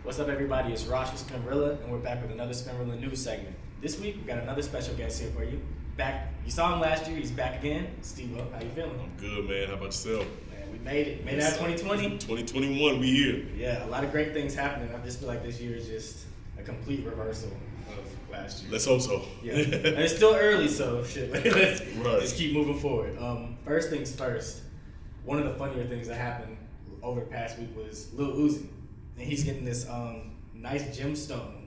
What's up, everybody? It's Rosh with Spinrilla, and we're back with another Spinrilla news segment. This week, we got another special guest here for you. Back, you saw him last year. He's back again. Steveo, how you feeling? I'm good, man. How about yourself? Man, we made it. Made it out 2020. 2021, we here. Yeah, a lot of great things happening. I just feel like this year is just a complete reversal of last year. Let's hope so. Yeah, and it's still early, so shit. Let's Right. just keep moving forward. First things first. One of the funnier things that happened over the past week was Lil Uzi, and he's getting this nice gemstone,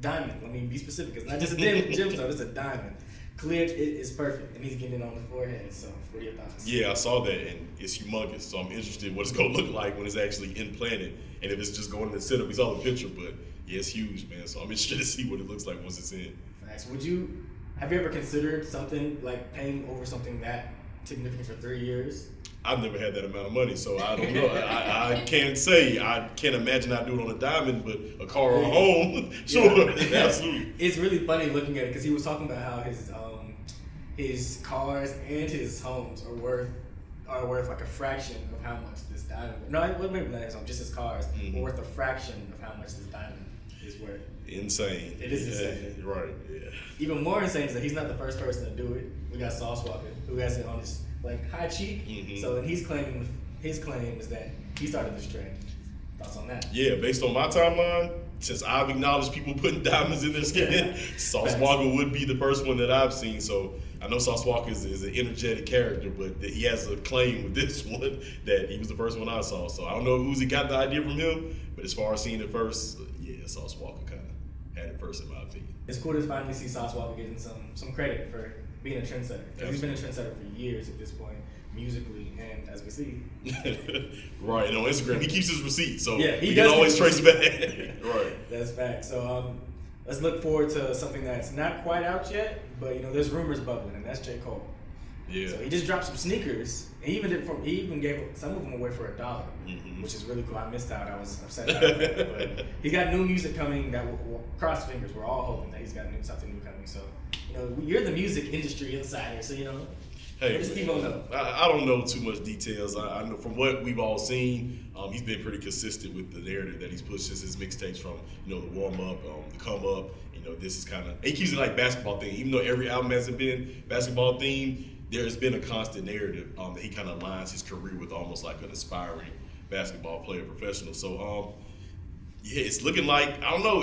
diamond. Let me be specific. It's not just a gemstone; it's a diamond. Cleared, it is perfect, and he's getting it on the forehead. So, what are your thoughts? Yeah, I saw that, and it's humongous. So I'm interested what it's gonna look like when it's actually implanted, and if it's just going in the center. We saw the picture, but yeah, it's huge, man. So I'm interested to see what it looks like once it's in. Facts. Have you ever considered something like paying over something that significant for 3 years? I've never had that amount of money, so I don't know. I can't say. I can't imagine I'd do it on a diamond, but a car or a home, sure, Yeah. absolutely. It's really funny looking at it because he was talking about how his cars and his homes are worth like a fraction of how much this diamond. No, maybe not his home, just his cars are worth a fraction of how much this diamond is worth. Insane. It is insane. Right. Yeah. Even more insane is that he's not the first person to do it. We got Sauce Walka, who has it on his high cheek. So, and his claim is that he started this trend. Thoughts on that? Yeah, based on my timeline, since I've acknowledged people putting diamonds in their skin, Sauce Walka would be the first one that I've seen. So I know Sauce Walka is an energetic character, but he has a claim with this one that he was the first one I saw. So I don't know if Uzi got the idea from him, but as far as seeing it first, yeah, Sauce Walka kind of had it first in my opinion. It's cool to finally see Sauce Walka getting some credit for being a trendsetter. Because he's been a trendsetter for years at this point, musically and as we see. Right, and on Instagram, he keeps his receipts, so yeah, he can always trace back. Right. That's fact. So let's look forward to something that's not quite out yet, but there's rumors bubbling, and that's J.Cole. Yeah. So he just dropped some sneakers, and he even gave some of them away for $1, which is really cool. I missed out. I was upset about that. But he got new music coming. That cross fingers. We're all hoping that he's got something new coming. So you're the music industry insider, so Hey, what does Steveo know? I don't know too much details. I know from what we've all seen, he's been pretty consistent with the narrative that he's pushed since his mixtapes from, the warm up, the come up. This is kind of, he keeps it like basketball theme. Even though every album hasn't been basketball themed, there's been a constant narrative that he kind of aligns his career with almost like an aspiring basketball player, professional. So, yeah, it's looking like, I don't know,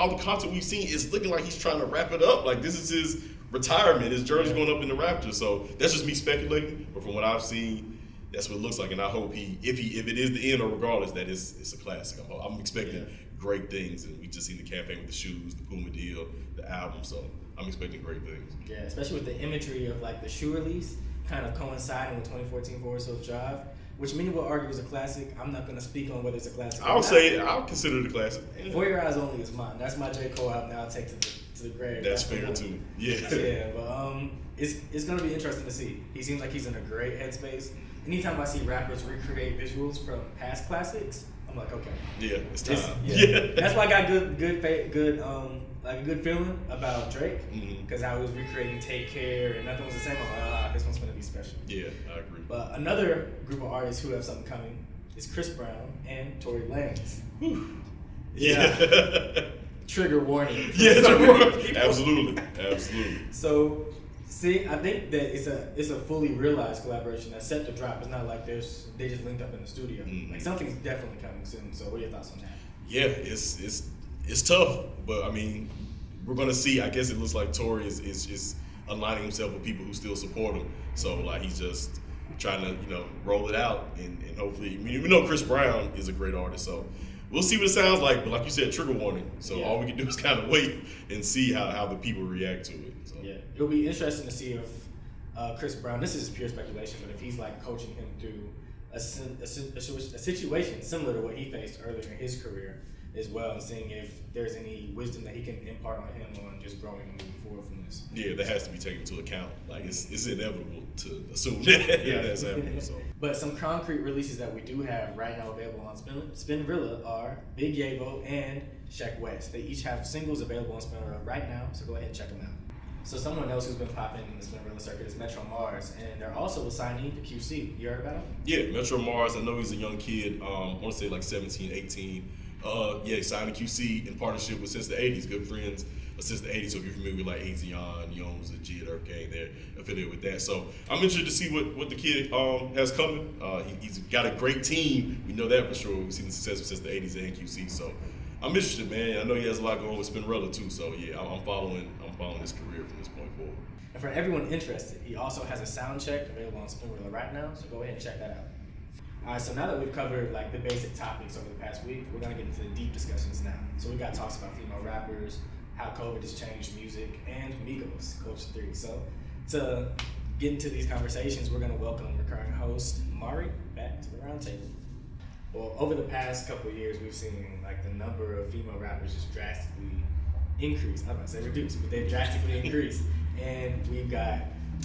all the content we've seen, it's looking like he's trying to wrap it up. Like this is his retirement, his journey's going up in the Raptors. So that's just me speculating, but from what I've seen, that's what it looks like. And I hope if it is the end or regardless, that it's a classic. I'm expecting great things, and we just seen the campaign with the shoes, the Puma deal, the album. So I'm expecting great things. Yeah, especially with the imagery of the shoe release kind of coinciding with 2014 Forest Hills Drive, which many will argue is a classic. I'm not going to speak on whether it's a classic. I'll consider it a classic. For Your Eyes Only is mine. That's my J.Cole album that I'll take to the grave. That's fair too. Yeah. Yeah, but it's going to be interesting to see. He seems like he's in a great headspace. Anytime I see rappers recreate visuals from past classics, I'm like, okay. Yeah, it's time. That's why I got a good feeling about Drake, because I was recreating Take Care and nothing was the same. I'm like, this one's gonna be special. Yeah, I agree. But another group of artists who have something coming is Chris Brown and Tory Lanez. Yeah. Trigger warning. Yeah, absolutely. So, I think that it's a fully realized collaboration that's set to drop. It's not like they just linked up in the studio. Like something's definitely coming soon. So, what are your thoughts on that? Yeah, it's tough, but I mean, we're gonna see. I guess it looks like Tory is aligning himself with people who still support him. So he's just trying to roll it out, and hopefully, we know Chris Brown is a great artist, so we'll see what it sounds like. But like you said, trigger warning. So all we can do is kind of wait and see how the people react to it. So. Yeah, it'll be interesting to see if Chris Brown. This is pure speculation, but if he's coaching him through a situation similar to what he faced earlier in his career as well, and seeing if there's any wisdom that he can impart on him on just growing and moving forward from this. Yeah, that has to be taken into account. It's inevitable to assume that that's happening. So. But some concrete releases that we do have right now available on Spinrilla are Big Yavo and Sheck West. They each have singles available on Spinrilla right now, so go ahead and check them out. So someone else who's been popping in the Spinrilla circuit is Metro Mars, and they're also a signee to QC. You heard about him? Yeah, Metro Mars. I know he's a young kid. I want to say 17, 18. Yeah, signed a QC in partnership with Since the 80s, good friends of Since the 80s. So if you're familiar with like Azion, Yones, and G at Earth Gang, they're affiliated with that. So I'm interested to see what the kid has coming. He's got a great team. We know that for sure. We've seen the success of Since the 80s and QC. So I'm interested, man. I know he has a lot going with Spinrilla too. So yeah, I'm following his career from this point forward. And for everyone interested, he also has a sound check available on Spinrilla right now. So go ahead and check that out. All right, so now that we've covered like the basic topics over the past week, we're gonna get into the deep discussions now. So we got talks about female rappers, how COVID has changed music, and Migos Culture III. So to get into these conversations, we're gonna welcome recurring host Mari back to the roundtable. Well, over the past couple of years, we've seen like the number of female rappers just drastically increase. I'm not gonna say reduce, but they've drastically increased. And we've got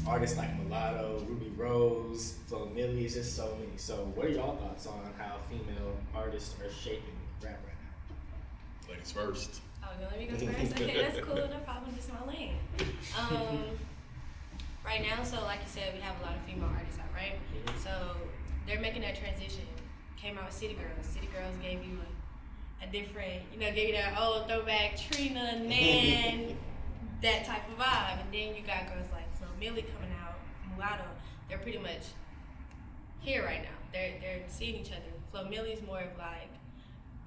artists like Mulatto, Ruby Rose, Flo Milli, just so many. So what are y'all thoughts on how female artists are shaping rap right now? Ladies first. Oh, you let me go first? Okay, that's cool, no problem, just my lane. Right now, so like you said, we have a lot of female artists out, right? Mm-hmm. So they're making that transition. Came out with City Girls. City Girls gave you a different, gave you that old throwback Trina, Nan, that type of vibe. And then you got girls like Flo Milli coming out, Mulatto. They're pretty much here right now. They're seeing each other. Flo Milli's more of like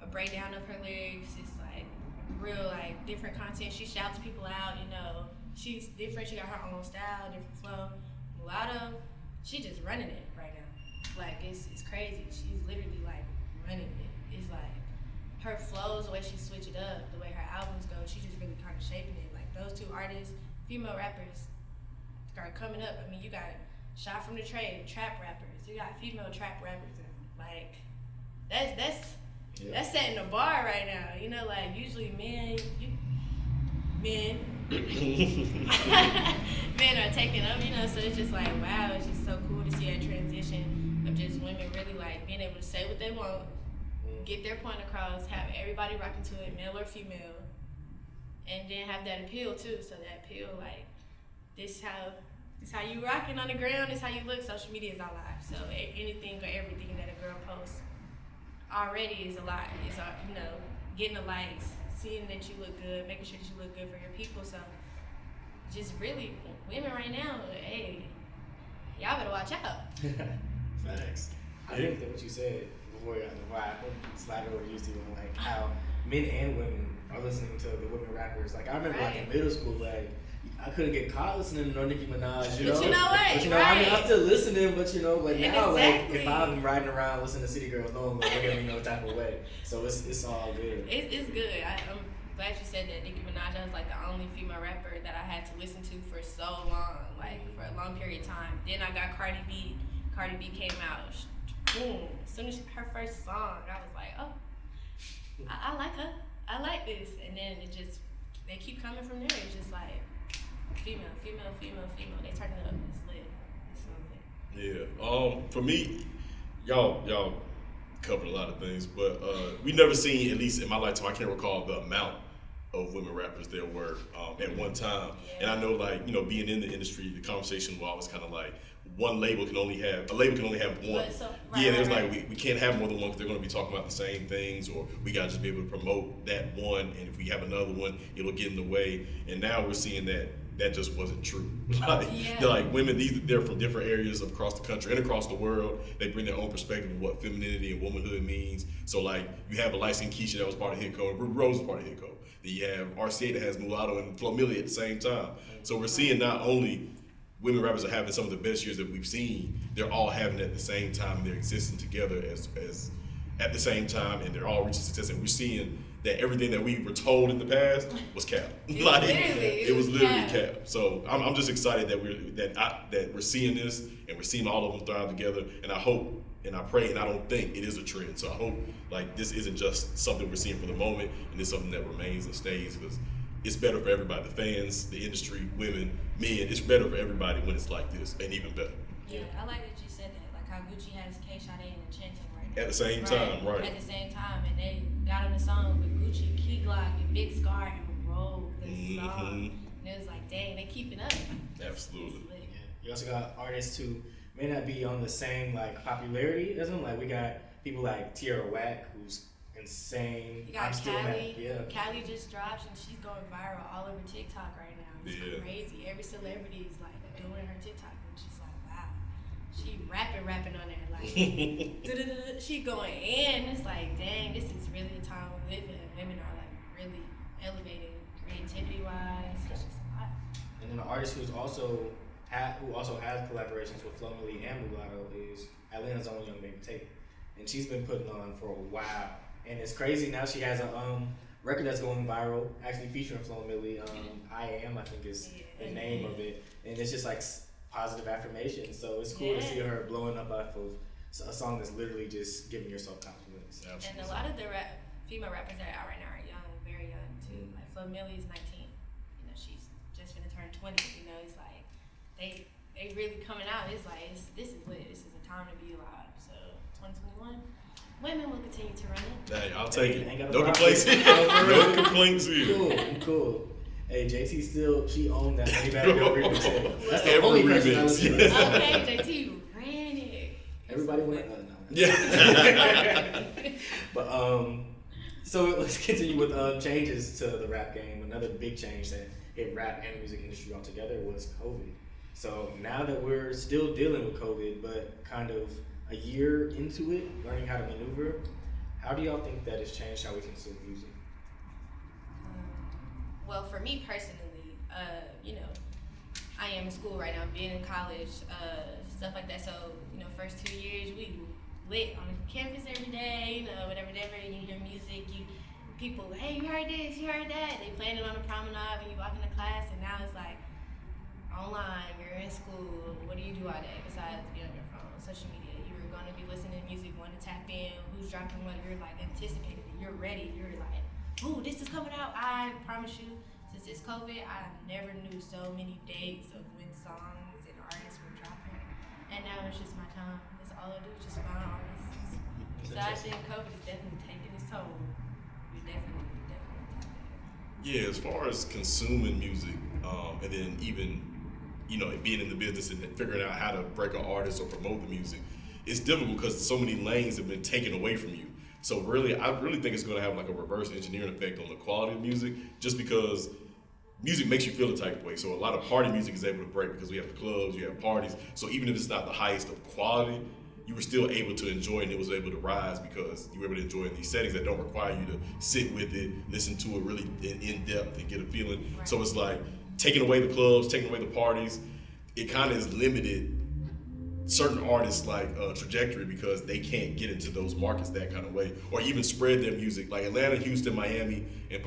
a breakdown of her lyrics. It's like real like different content. She shouts people out, She's different. She got her own style, different flow. Mulatto, she just running it right now. Like it's crazy. She's literally like running it. It's like her flows, the way she switch it up, the way her albums go, she's just really kind of shaping it. Like those two artists, female rappers, are coming up. I mean, you got Shot from the Trade, trap rappers. You got female trap rappers. Like that's setting the bar right now. Like usually men are taking up. So it's just like wow, it's just so cool to see that transition of just women really like being able to say what they want, get their point across, have everybody rocking to it, male or female, and then have that appeal too. So that appeal, like this how you rocking on the ground, this how you look. Social media is our life. So anything or everything that a girl posts already is a lot. It's getting the likes, seeing that you look good, making sure that you look good for your people. So just really women right now, hey, y'all better watch out. Facts. I think that what you said before I slide over to you, Steven, like how men and women are listening to the women rappers. Like I remember like in middle school, like I couldn't get caught listening to no Nicki Minaj, you know? But you know what? I mean, I'm still listening, but like now, exactly. like if I'm riding around listening to City Girls, no one will look at me no type of way. So it's all good. It's good. I'm glad you said that. Nicki Minaj was like the only female rapper that I had to listen to for so long, like for a long period of time. Then I got Cardi B. Cardi B came out, boom. As soon as her first song, I was like, oh, I like her. I like this. And then they keep coming from there. It's just like female. They turn it up. It's lit. It's so lit. Yeah. For me, y'all covered a lot of things, but we never seen, at least in my lifetime, I can't recall the amount of women rappers there were at one time. Yeah. And I know, like, being in the industry, the conversation was always kind of like a label can only have one. There's like we can't have more than one because they're going to be talking about the same things, or we got to just be able to promote that one, and if we have another one, it'll get in the way. And now we're seeing that just wasn't true. They're like women, they're from different areas across the country and across the world. They bring their own perspective of what femininity and womanhood means. So like you have a light-skinned Keisha that was part of Hit Code, Ruby Rose was part of Hit Code. Then you have RCA that has Mulatto and Flo Milli at the same time. So we're seeing not only women rappers are having some of the best years that we've seen, they're all having it at the same time, and they're existing together as at the same time, and they're all reaching success. And we're seeing that everything that we were told in the past was cap. It was literally cap. So I'm just excited that we're seeing this, and we're seeing all of them thrive together. And I hope and I pray, and I don't think it is a trend. So I hope like this isn't just something we're seeing for the moment, and it's something that remains and stays, because it's better for everybody, the fans, the industry, women, men. It's better for everybody when it's like this, and even better. Yeah, I like that you said that. Like how Gucci has K Sade and Enchanting right now. At the same time, right. At the same time, and they got on the song with Gucci, Key Glock, and Big Scar, and Roll the song. And it was like, dang, they keeping up. Absolutely. You also got artists who may not be on the same like popularity as them. Like we got people like Tierra Whack, who's insane. You got I'm still mad. Callie. Yeah. Callie just dropped and she's going viral all over TikTok right now. It's crazy. Every celebrity is like doing her TikTok and she's like, wow. She rapping on there like she going in. It's like, dang, this is really the time we live in. Women are like really elevated creativity wise. It's just a lot. And then the artist who also has collaborations with Flo Milli and Mulatto is Atlanta's own Young Baby Tate, and she's been putting on for a while. And it's crazy now. She has a record that's going viral, actually featuring Flo Milli. I think is the name of it, and it's just like positive affirmation. So it's cool to see her blowing up off of a song that's literally just giving yourself confidence. And a lot of the female rappers that are out right now are young, very young too. Like Flo Milli is 19. You know, she's just gonna turn 20. You know, it's like they really coming out. It's like this is lit. This is a time to be alive. So 2021, women will continue to run it. Hey, I'll take it. Ain't No complaints. No complaints here. Cool. Hey, JT she owned that Maybach remix. That's the Every only person I remix. listen to. Okay, JT ran it. Everybody went. No. Yeah. But so let's continue with changes to the rap game. Another big change that hit rap and the music industry altogether was COVID. So now that we're still dealing with COVID, but kind of a year into it, learning how to maneuver, how do y'all think that has changed how we consume music? Well, for me personally, you know, I am in school right now, being in college, stuff like that. So, you know, first 2 years we lit on campus every day, you know, whatever, you hear music, people, hey, you heard this, you heard that. They playing it on the promenade when you walk into class, and now it's like online, you're in school, what do you do all day besides be on your phone, social media? You're going to be listening to music, want to tap in, who's dropping what, you're like anticipating it, you're ready, you're like, ooh, this is coming out. I promise you, since it's COVID, I never knew so many dates of when songs and artists were dropping. And now it's just my time. That's all I do, is just find artists. So I think COVID is definitely taking its toll. We definitely tapping. Yeah, as far as consuming music, and then even, you know, being in the business and figuring out how to break an artist or promote the music, it's difficult because so many lanes have been taken away from you. So really, I really think it's going to have like a reverse engineering effect on the quality of music, just because music makes you feel a type of way. So a lot of party music is able to break because we have the clubs, you have parties. So even if it's not the highest of quality, you were still able to enjoy it, and it was able to rise because you were able to enjoy it in these settings that don't require you to sit with it, listen to it really in depth and get a feeling. Right. So it's like taking away the clubs, taking away the parties, it kind of has limited certain artists like trajectory because they can't get into those markets that kind of way, or even spread their music. Like Atlanta, Houston, Miami, and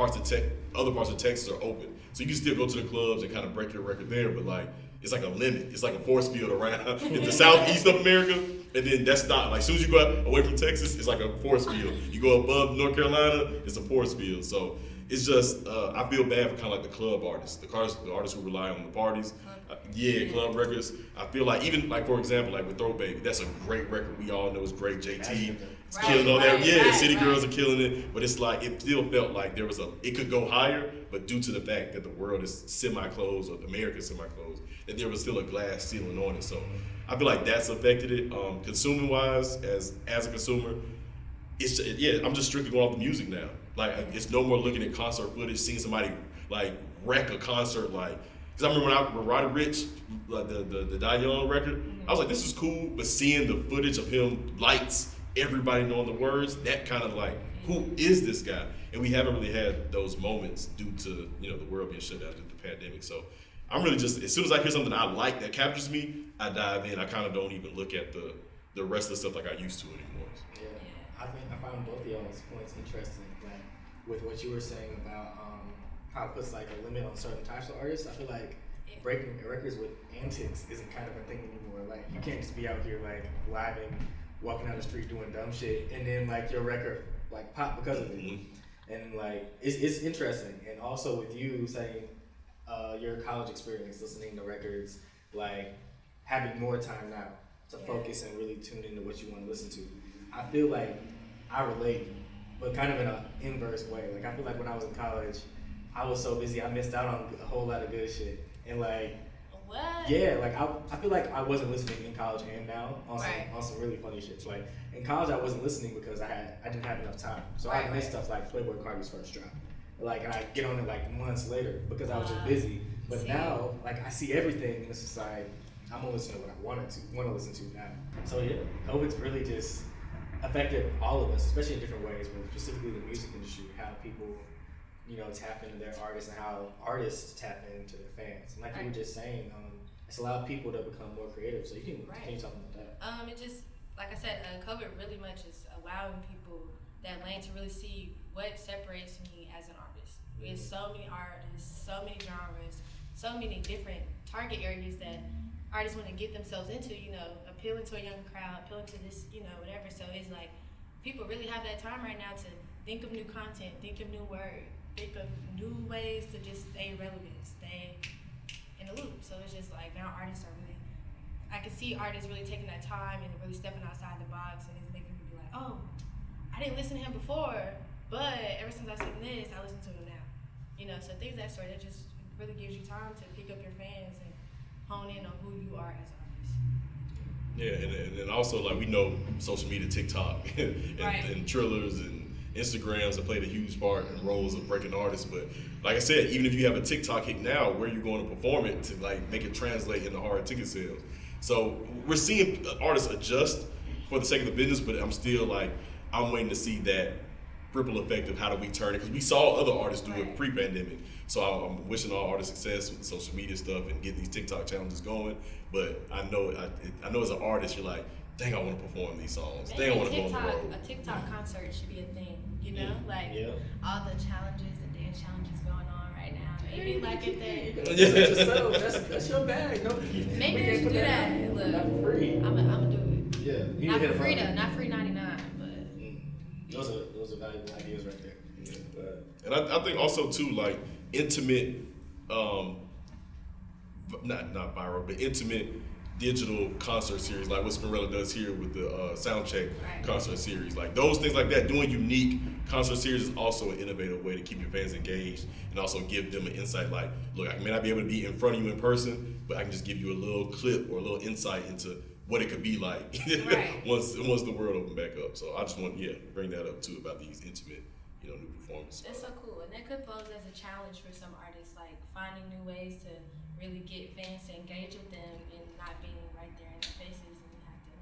other parts of Texas are open, so you can still go to the clubs and kind of break your record there. But like it's like a limit. It's like a force field around in the southeast of America, and then that's not like as soon as you go away from Texas, it's like a force field. You go above North Carolina, it's a force field. So it's just I feel bad for kind of like the club artists, the artists who rely on the parties. Club records. I feel like even like for example, like with Throw Baby, that's a great record. We all know it's great. JT is killing all that. City Girls are killing it. But it's like it still felt like it could go higher, but due to the fact that the world is semi-closed, or America is semi-closed, that there was still a glass ceiling on it. So I feel like that's affected it. Consuming wise, as a consumer, I'm just strictly going off the music now. Like it's no more looking at concert footage, seeing somebody like wreck a concert like. Because I remember when Roddy Ricch, like the Die Young record, I was like, this is cool, but seeing the footage of him, lights, everybody knowing the words, that kind of like, who is this guy? And we haven't really had those moments due to, you know, the world being shut down due to the pandemic. So I'm really just, as soon as I hear something I like that captures me, I dive in. I kind of don't even look at the rest of the stuff like I used to anymore. Yeah, I found both of y'all's points interesting. Like with what you were saying about how it puts like a limit on certain types of artists. I feel like breaking records with antics isn't kind of a thing anymore. Like you can't just be out here like living, walking down the street doing dumb shit, and then like your record like pop because of it. Mm-hmm. And like it's interesting. And also with you saying your college experience, listening to records, like having more time now to focus and really tune into what you want to listen to. I feel like I relate, but kind of in an inverse way. Like I feel like when I was in college, I was so busy, I missed out on a whole lot of good shit. And like, What? Yeah, like I feel like I wasn't listening in college and now on Right. some really funny shit. Like in college, I wasn't listening because I didn't have enough time, so I Right, missed right. stuff like Playboy Cardi's first drop. Like, and I get on it like months later because I was just Wow. busy. But See. now, like I see everything in the society. I'm gonna listen to what I want to listen to now. So yeah, COVID's really just affected all of us, especially in different ways, but specifically the music industry, how people, tap into their artists and how artists tap into their fans. And like you were just saying, it's allowed people to become more creative. So you can continue talking about that. It just, like I said, COVID really much is allowing people that lane to really see what separates me as an artist. There's so many artists, so many genres, so many different target areas that artists want to get themselves into, appealing to a young crowd, appealing to this, whatever. So it's like people really have that time right now to think of new content, think of new words, think of new ways to just stay relevant, stay in the loop. So it's just like now artists are really, I can see artists really taking that time and really stepping outside the box, and it's making me be like, oh, I didn't listen to him before, but ever since I've seen this, I listen to him now. So things that sort of just really gives you time to pick up your fans and hone in on who you are as an artist. Yeah, and also like we know social media, TikTok, and Trillers and Instagrams have played a huge part in roles of breaking artists. But like I said, even if you have a TikTok hit now, where you're going to perform it to like make it translate into hard ticket sales. So we're seeing artists adjust for the sake of the business, but I'm waiting to see that ripple effect of how do we turn it, because we saw other artists do it pre-pandemic. So I'm wishing all artists success with the social media stuff and get these TikTok challenges going. But I know as an artist, you're like, dang, I want to perform these songs. Dang, I want to go on the road. A TikTok concert should be a thing, Yeah. all the challenges and dance challenges going on right now. Maybe like if they, That's your bag. No, maybe they should do that. Look, not for free. I'm gonna do it. Yeah, you Not need to for hit free them though, up. not free 99, but Those are valuable ideas right there. Yeah. And I think also too, like intimate, not viral, but intimate digital concert series, like what Spinrilla does here with the Soundcheck concert series. Like those things like that, doing unique concert series is also an innovative way to keep your fans engaged and also give them an insight. Like, look, I may not be able to be in front of you in person, but I can just give you a little clip or a little insight into what it could be like once the world opened back up. So I just want bring that up too about these intimate, new performances. that's so cool. And that could pose as a challenge for some artists, like finding new ways to really get fans to engage with them and not being right there in their faces, and you have to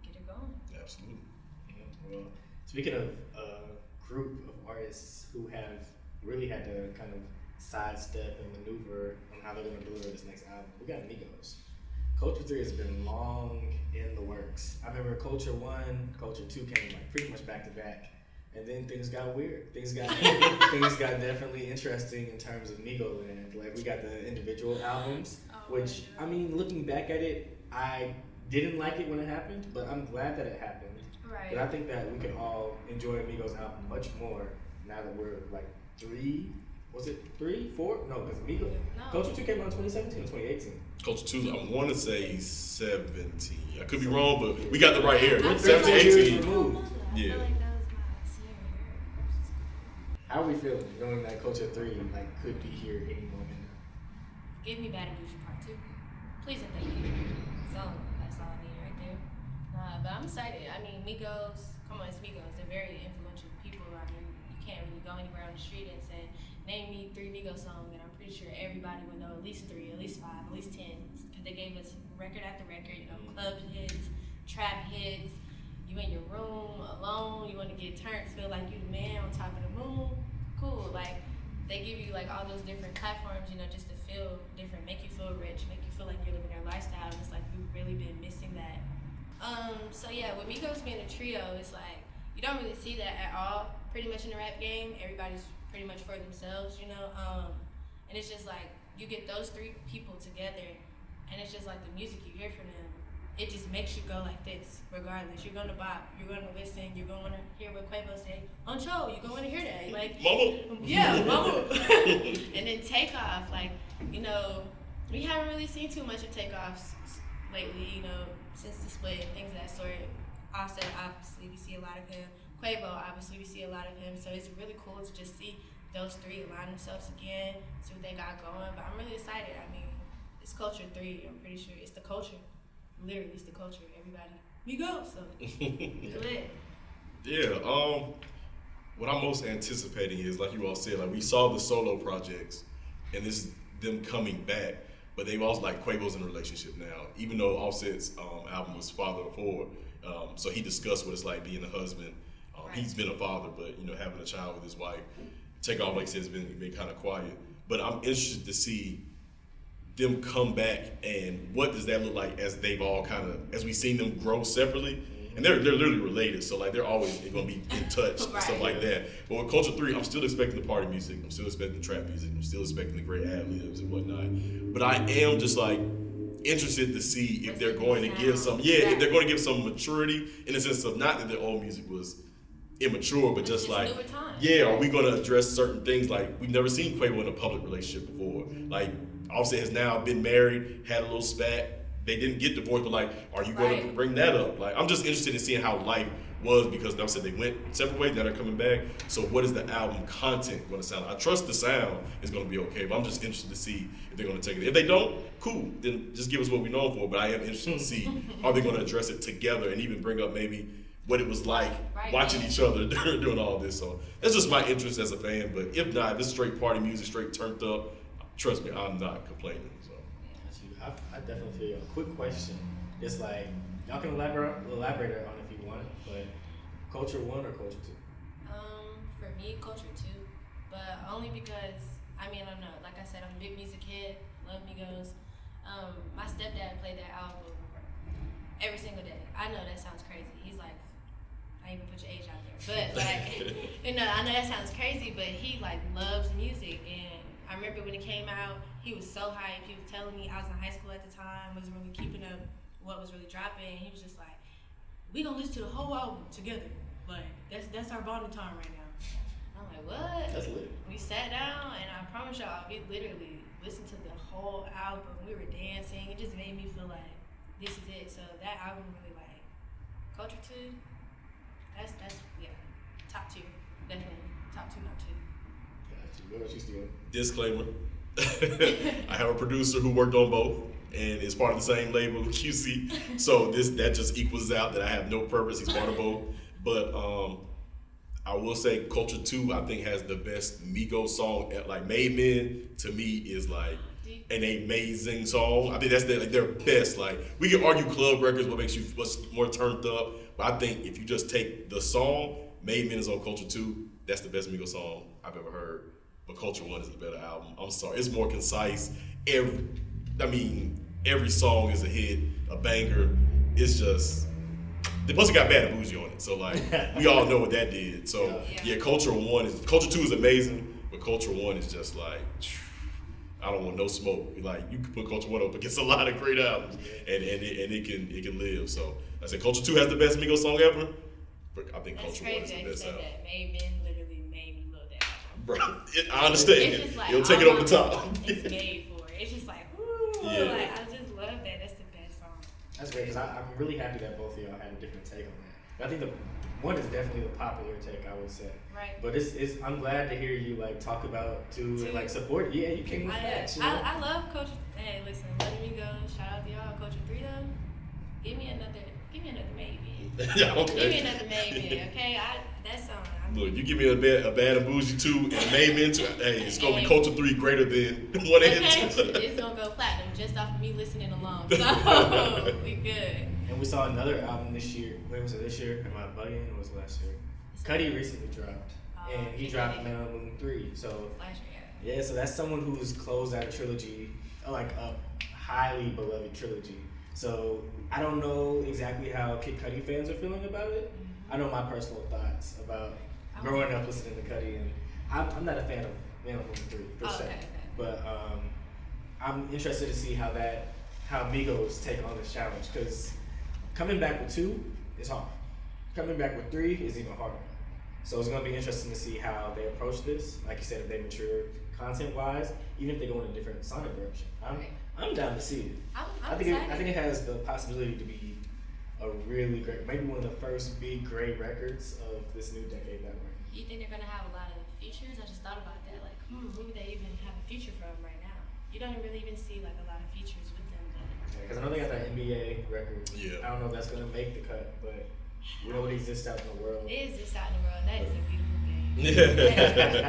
get it going. Absolutely. Yeah, well, speaking of a group of artists who have really had to kind of sidestep and maneuver on how they're going to deliver this next album, we got Migos. Culture 3 has been long in the works. I remember Culture 1, Culture 2 came like pretty much back to back. And then things got weird. Things got definitely interesting in terms of Migos land. Like we got the individual albums, which I mean, looking back at it, I didn't like it when it happened, but I'm glad that it happened. Right. But I think that we can all enjoy Migos album much more now that we're like 3, 4? No, because Migos. No. Culture 2 came out in 2017 or 2018. Culture 2, I want to say 17. I could be wrong, but we got the right year. I'm 17, years 18. removed. I Yeah. feel like that was my senior year. How are we feeling knowing that Culture 3 like could be here any moment now? Give me Bad and Bougie Part 2. Please and thank you. That's all I need right there. But I'm excited. I mean, Migos, come on, it's Migos. They're very influential people. I mean, you can't really go anywhere on the street and say, name me 3 Migos songs, and I'm pretty sure everybody would know at least 3, at least 5, at least 10. Because they gave us record after record, club hits, trap hits. You in your room alone, you want to get turned, feel like you the man on top of the moon. Cool. Like they give you like all those different platforms, just to feel different, make you feel rich, make you feel like you're living their lifestyle. And it's like we've really been missing that. So yeah, with Migos being a trio, it's like you don't really see that at all. Pretty much in the rap game, everybody's pretty much for themselves, and it's just like you get those 3 people together, and it's just like the music you hear from them. It just makes you go like this, regardless. You're gonna bop, you're gonna listen, you're gonna hear what Quavo say on show. You're gonna hear that, like Mama. yeah, mama. And then Takeoff, like we haven't really seen too much of Takeoffs lately, since the split and things of that sort. Offset, obviously, we see a lot of him. Quavo, obviously, we see a lot of him. So it's really cool to just see those 3 align themselves again, see what they got going. But I'm really excited. I mean, It's Culture 3. I'm pretty sure it's the culture. Literally, it's the culture. Everybody, we go. So it's lit. Yeah. What I'm most anticipating is, like you all said, like we saw the solo projects, and this is them coming back. But they've also, like, Quavo's in a relationship now, even though Offset's album was Father of Four. So he discussed what it's like being a husband. He's been a father, but having a child with his wife. Takeoff, like I said, has been kind of quiet. But I'm interested to see them come back, and what does that look like as they've all as we've seen them grow separately. And they're literally related, so like they're always going to be in touch and stuff like that. But with Culture 3, I'm still expecting the party music. I'm still expecting the trap music. I'm still expecting the great ad-libs and whatnot. But I am just like interested to see if they're going to give some, if they're going to give some maturity in the sense of not that their old music was immature, but just like, are we going to address certain things? Like, we've never seen Quavo in a public relationship before. Like, Offset has now been married, had a little spat. They didn't get divorced, but like, are you going to bring that up? Like, I'm just interested in seeing how life was, because like I said, they went separate ways, now they're coming back. So what is the album content going to sound like? I trust the sound is going to be okay, but I'm just interested to see if they're going to take it. If they don't, cool, then just give us what we're known for. But I am interested to see, are they going to address it together and even bring up maybe what it was like watching each other doing all this. So that's just my interest as a fan. But if not, if it's straight party music, straight turned up, trust me, I'm not complaining. So. I definitely feel you. A quick question. It's like, y'all can elaborate on it if you want, but Culture 1 or Culture 2? For me, Culture 2, but only because, I don't know, like I said, I'm a big music head, love Migos. My stepdad played that album every single day. I know that sounds crazy. He's like, I ain't even put your age out there, but like, I know that sounds crazy, but he like loves music. And I remember when it came out, he was so hyped. He was telling me, I was in high school at the time, wasn't really keeping up what was really dropping. He was just like, we gonna listen to the whole album together. Like, that's our bonding time right now. I'm like, what? That's lit. We sat down, and I promise y'all, we literally listened to the whole album. We were dancing. It just made me feel like this is it. So that album really, like, Culture 2, that's top tier. Definitely top 2, not 2. What about you, Steven? Disclaimer. I have a producer who worked on both and is part of the same label, QC. So that just equals out that I have no purpose. He's part of both. But I will say Culture 2, I think, has the best Migos song. Like, Made Men, to me, is like an amazing song. I think that's their best. Like, we can argue club records, what's more turned up. But I think if you just take the song, Made Men is on Culture 2. That's the best Migos song I've ever heard. But Culture 1 is the better album. I'm sorry. It's more concise. Every song is a hit, a banger. It's just, the plus it got Bad and Bougie on it. So like, we all know what that did. So Culture 2 is amazing, but Culture 1 is just like, I don't want no smoke. Like, you can put Culture 1 up against a lot of great albums, and it can live. So I said Culture 2 has the best Migos song ever, but I think Culture 1 is the best album. That Made Men literally made me love that album. Bro, I understand. It's just like, it'll take it over the top. It's made for it. It's just like, ooh, like, I just love that. That's the best song. That's great, because I'm really happy that both of y'all had a different take on that. I think the one is definitely the popular take, I would say. Right. But I'm glad to hear you like talk about two and like support. Yeah, you came with facts. You know? I love Culture. Hey, listen, letting me go. Shout out to y'all, Culture 3 though. Give me another Made Men. Yeah, okay. Give me another Made Men, okay? That song. Look, you give me a Bad and Bougie 2 and Made Men 2. Hey, it's gonna be Culture 3 greater than 1 and 2. It's gonna go platinum just off of me listening along. So we good. And we saw another album this year. Wait, was it this year? Am I bugging? Or was it last year? Cudi recently dropped, and he dropped Man on the Moon 3. So last year. Yeah, so that's someone who's closed out a trilogy, like a highly beloved trilogy. So I don't know exactly how Kid Cudi fans are feeling about it. I know my personal thoughts about growing up listening to Cudi, and I'm not a fan of Man on the Moon 3 per se. Okay. But I'm interested to see how Migos take on this challenge, because coming back with 2 is hard. Coming back with 3 is even harder. So it's going to be interesting to see how they approach this. Like you said, if they mature content-wise, even if they go in a different sonic direction. I'm down to see it. I think it has the possibility to be a really great, maybe one of the first big great records of this new decade that we're in. You think they're going to have a lot of features? I just thought about that. Like, who would they even have a feature from right now? you don't really even see like a lot of features with them. Because I know they got that NBA record. Yeah. I don't know if that's gonna make the cut, but we know what exists out in the world. It is just out in the world. That is a beautiful game. Yeah.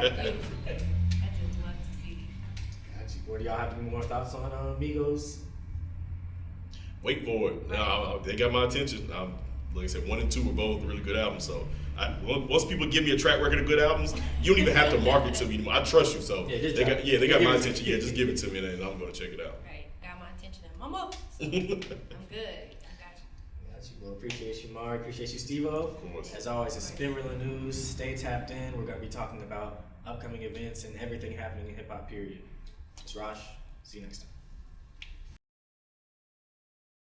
That is a beautiful thing. I just love to see. Got you. Boy, do y'all have any more thoughts on Migos? Wait for it. No, they got my attention. Like I said, 1 and 2 were both really good albums. So once people give me a track record of good albums, you don't even have to market to me anymore. I trust you. So they got my attention. Yeah, just give it to me and I'm gonna check it out. Right, got my attention and mama. So I'm good. I got you. Got you. Well, appreciate you, Mari. Appreciate you, Steveo. Of course. As always, it's Spin Real News. Stay tapped in. We're gonna be talking about upcoming events and everything happening in hip hop. Period. It's Raj. See you next time.